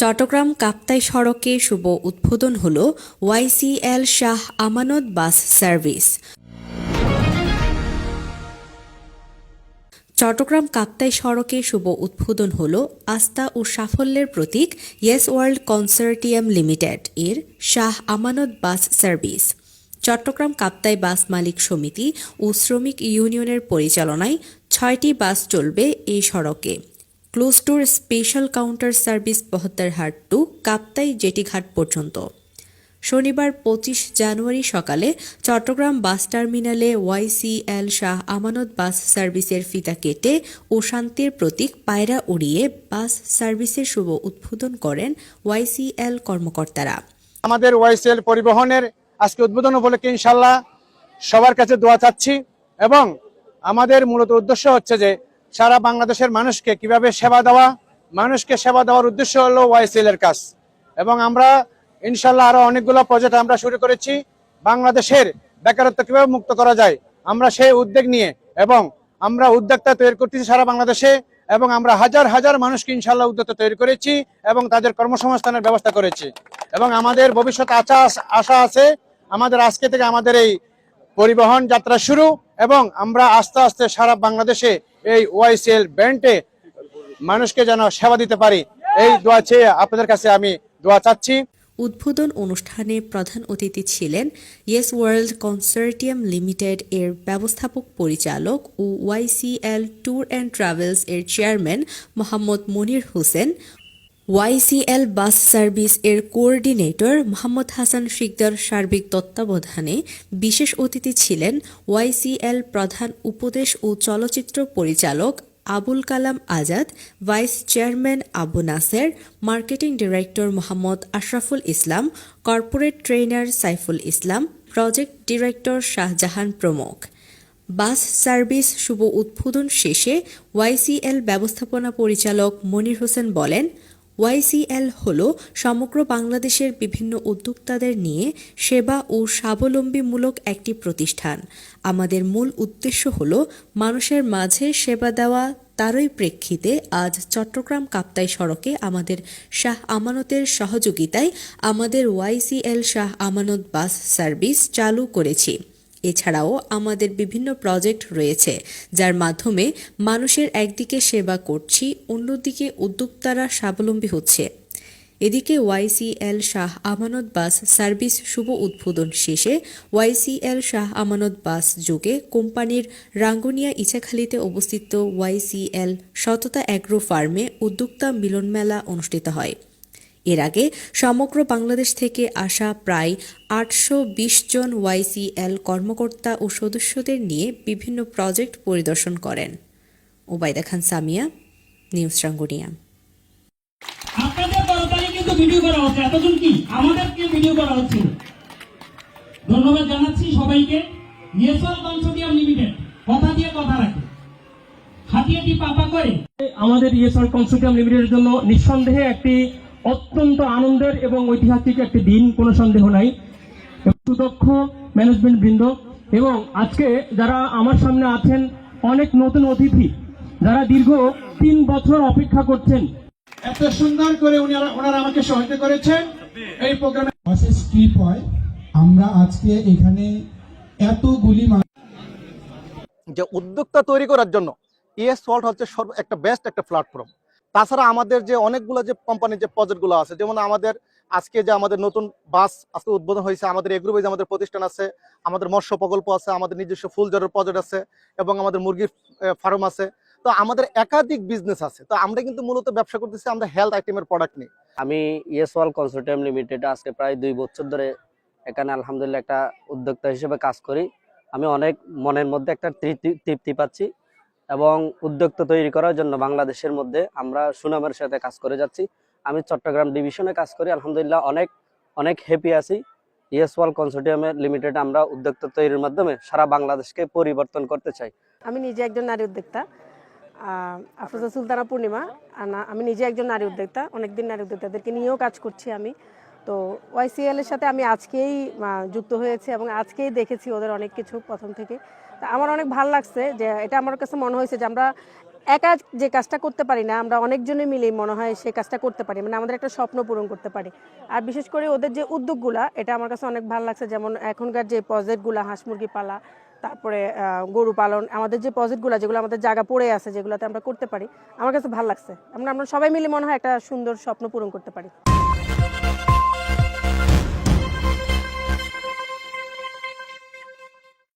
চট্টগ্রাম কাপ্তাই সড়কে শুভ উদ্বোধন হল ওয়াইসিএল শাহ আমানত বাস সার্ভিস। চট্টগ্রাম কাপ্তাই সড়কে শুভ উদ্বোধন হল আস্থা ও সাফল্যের প্রতীক ইয়েস ওয়ার্ল্ড কনসোর্টিয়াম লিমিটেড এর শাহ আমানত বাস সার্ভিস। চট্টগ্রাম কাপ্তাই বাস মালিক সমিতি ও শ্রমিক ইউনিয়নের পরিচালনায় 6টি বাস চলবে এই সড়কে। Close door special counter service Bahaddarhat to Kaptai Jettyghat পর্যন্ত। শনিবার 25 জানুয়ারি সকালে চট্টগ্রাম বাস টার্মিনালে ওয়াইসিএল শাহ আমানত বাস সার্ভিসের ফিতা কেটে ও শান্তির প্রতীক পায়রা উড়িয়ে বাস সার্ভিসের শুভ উদ্বোধন করেন ওয়াইসিএল কর্মকর্তারা। আমাদের ওয়াইসিএল পরিবহনের আজকে উদ্বোধন উপলক্ষে ইনশাআল্লাহ সবার কাছে দোয়া চাচ্ছি এবং আমাদের মূলত উদ্দেশ্য হচ্ছে যে সারা বাংলাদেশের মানুষকে কিভাবে সেবা দেওয়া, মানুষকে সেবা দেওয়ার উদ্দেশ্য হলো ওয়াইসিএল এর কাজ। এবং আমরা ইনশাআল্লাহ আরো অনেকগুলো প্রজেক্ট আমরা শুরু করেছি। বাংলাদেশের বেকারত্ব কিভাবে মুক্ত করা যায় আমরা সেই উদ্যোগ নিয়ে এবং আমরা উদ্যোক্তা তৈরি করতেছি সারা বাংলাদেশে এবং আমরা হাজার হাজার মানুষকে ইনশাআল্লাহ উদ্যোক্তা তৈরি করেছি এবং তাদের কর্মসংস্থানের ব্যবস্থা করেছি এবং আমাদের ভবিষ্যৎ আশা আছে। আমাদের আজকে থেকে আমাদের এই পরিবহন যাত্রা শুরু এবং আমরা আস্তে আস্তে সারা বাংলাদেশে এই ওয়াইসিএল ব্র্যান্ডে মানুষকে যেন সেবা দিতে পারি, এই দোয়া চেয়ে আপনাদের কাছে আমি দোয়া চাচ্ছি। উদ্বোধন অনুষ্ঠানে প্রধান অতিথি ছিলেন ইয়েস ওয়ার্ল্ড কনসোর্টিয়াম লিমিটেড এর ব্যবস্থাপক পরিচালক ও ওয়াইসিএল ট্যুর অ্যান্ড ট্রাভেলস এর chairman Mohammad Monir Hossain, ওয়াইসিএল bus service এর কোঅর্ডিনেটর মোহাম্মদ হাসান শিকদার সার্বিক তত্ত্বাবধানে বিশেষ অতিথি ছিলেন ওয়াইসিএল প্রধান উপদেশ ও চলচ্চিত্র পরিচালক Abul Kalam Azad, vice chairman Abu Nasser, marketing director Mohammad Ashraful Islam, corporate trainer Saiful Islam, project director Shahjahan প্রমুখ। বাস সার্ভিস শুভ উদ্বোধন শেষে ওয়াইসিএল ব্যবস্থাপনা পরিচালক মনির হোসেন বলেন, ওয়াইসিএল হল সমগ্র বাংলাদেশের বিভিন্ন উদ্যোক্তাদের নিয়ে সেবা ও স্বাবলম্বীমূলক একটি প্রতিষ্ঠান। আমাদের মূল উদ্দেশ্য হল মানুষের মাঝে সেবা দেওয়া। তারই প্রেক্ষিতে আজ চট্টগ্রাম কাপ্তাই সড়কে আমাদের শাহ আমানতের সহযোগিতায় আমাদের ওয়াইসিএল শাহ আমানত বাস সার্ভিস চালু করেছি। এছাড়াও আমাদের বিভিন্ন প্রজেক্ট রয়েছে যার মাধ্যমে মানুষের একদিকে সেবা করছি, অন্যদিকে উদ্যোক্তারা স্বাবলম্বী হচ্ছে। এদিকে ওয়াইসিএল শাহ আমানত বাস সার্ভিস শুভ উদ্বোধন শেষে ওয়াইসিএল শাহ আমানত বাস যোগে কোম্পানির রাঙ্গুনিয়া ইছাখালীতে অবস্থিত ওয়াইসিএল সততা অ্যাগ্রো ফার্মে উদ্যোক্তা মিলন মেলা অনুষ্ঠিত হয়। এর আগে সমগ্র বাংলাদেশ থেকে আসা প্রায় 820 জন ওয়াইসিএল কর্মকর্তা ও সদস্যদের নিয়ে বিভিন্ন প্রজেক্ট পরিদর্শন করেন। ওবায়দা খান সামিয়া, নিউজ রাঙ্গুনিয়া। আপনাদের তরফে কিন্তু ভিডিও করা হচ্ছে, এতজন কি আমাদেরকে ভিডিও করা হচ্ছে। ধন্যবাদ জানাচ্ছি সবাইকে। ইয়েস ওয়ার্ল্ড কনসোর্টিয়াম লিমিটেড কথা দিয়ে কথা রাখে, হাতিয়াটি পাপা করে। আমাদের ইয়েস ওয়ার্ল্ড কনসোর্টিয়াম লিমিটেডের জন্য নিঃসন্দেহে একটি অত্যন্ত আনন্দের এবং ঐতিহাসিক একটি দিন, কোনো সন্দেহ নাই। সুদক্ষ ম্যানেজমেন্ট বৃন্দ এবং আজকে যারা আমার সামনে আছেন অনেক নতুন অতিথি যারা দীর্ঘ 3 বছর অপেক্ষা করছেন। এত সুন্দর করে ওনারা আমাকে সহায়তা করেছেন এই প্রোগ্রামে। স্ট্রিপ হয় আমরা আজকে এখানে এতগুলি যে উদ্যোক্তা তৈরি করার জন্য ইয়েস ওয়ার্ল্ড হচ্ছে একটা বেস্ট একটা প্ল্যাটফর্ম। তাছাড়া আমাদের যে অনেকগুলো যে কোম্পানির যে প্রজেক্টগুলো আছে, যেমন আমাদের আজকে যে আমাদের নতুন বাস আজকে উদ্বোধন হয়েছে, আমাদের এগ্রোবেজ আমাদের প্রতিষ্ঠান আছে, আমাদের মৎস্য প্রকল্প আছে, আমাদের নিজস্ব ফুলজলের প্রজেক্ট আছে এবং আমাদের মুরগির ফার্ম আছে। তো আমাদের একাধিক বিজনেস আছে। তো আমরা কিন্তু মূলত ব্যবসা করতেছি আমরা হেলথ আইটেমের প্রোডাক্ট নিয়ে। আমি ইয়েস ওয়ার্ল্ড কনসোর্টিয়াম লিমিটেড আজকে প্রায় 2 বছর ধরে এখানে আলহামদুলিল্লাহ একটা উদ্যোক্তা হিসেবে কাজ করি। আমি অনেক মনের মধ্যে একটা তৃপ্তি পাচ্ছি এবং উদ্যোক্তা তৈরি করার জন্য বাংলাদেশের মধ্যে আমরা সুনামের সাথে কাজ করে যাচ্ছি। আমি চট্টগ্রাম ডিভিশনে কাজ করি, আলহামদুলিল্লাহ অনেক হ্যাপি আছি। ইয়েস ওয়ার্ল্ড কনসোর্টিয়াম লিমিটেড আমরা উদ্যোক্তা তৈরির মাধ্যমে সারা বাংলাদেশকে পরিবর্তন করতে চাই। আমি নিজে একজন নারী উদ্যোক্তা, আফরোজা সুলতানা পূর্ণিমা। আমি নিজে একজন নারী উদ্যোক্তা, অনেকদিন নারী উদ্যোক্তাদেরকে নিয়েও কাজ করছি আমি। তো ওয়াইসিএল এর সাথে আমি আজকেই যুক্ত হয়েছি এবং আজকেই দেখেছি ওদের অনেক কিছু প্রথম থেকে। তা আমার অনেক ভালো লাগছে যে এটা আমার কাছে মনে হয়েছে যে আমরা একা যে কাজটা করতে পারি না, আমরা অনেকজনে মিলেই মনে হয় সেই কাজটা করতে পারি, মানে আমাদের একটা স্বপ্ন পূরণ করতে পারি। আর বিশেষ করে ওদের যে উদ্যোগগুলা, এটা আমার কাছে অনেক ভালো লাগছে। যেমন এখনকার যে প্রজেক্টগুলা, হাঁস মুরগি পালা, তারপরে গরু পালন, আমাদের যে প্রজেক্টগুলো যেগুলো আমাদের জায়গা পড়ে আছে, যেগুলোতে আমরা করতে পারি, আমার কাছে ভালো লাগছে। আমরা সবাই মিলে মনে হয় একটা সুন্দর স্বপ্ন পূরণ করতে পারি।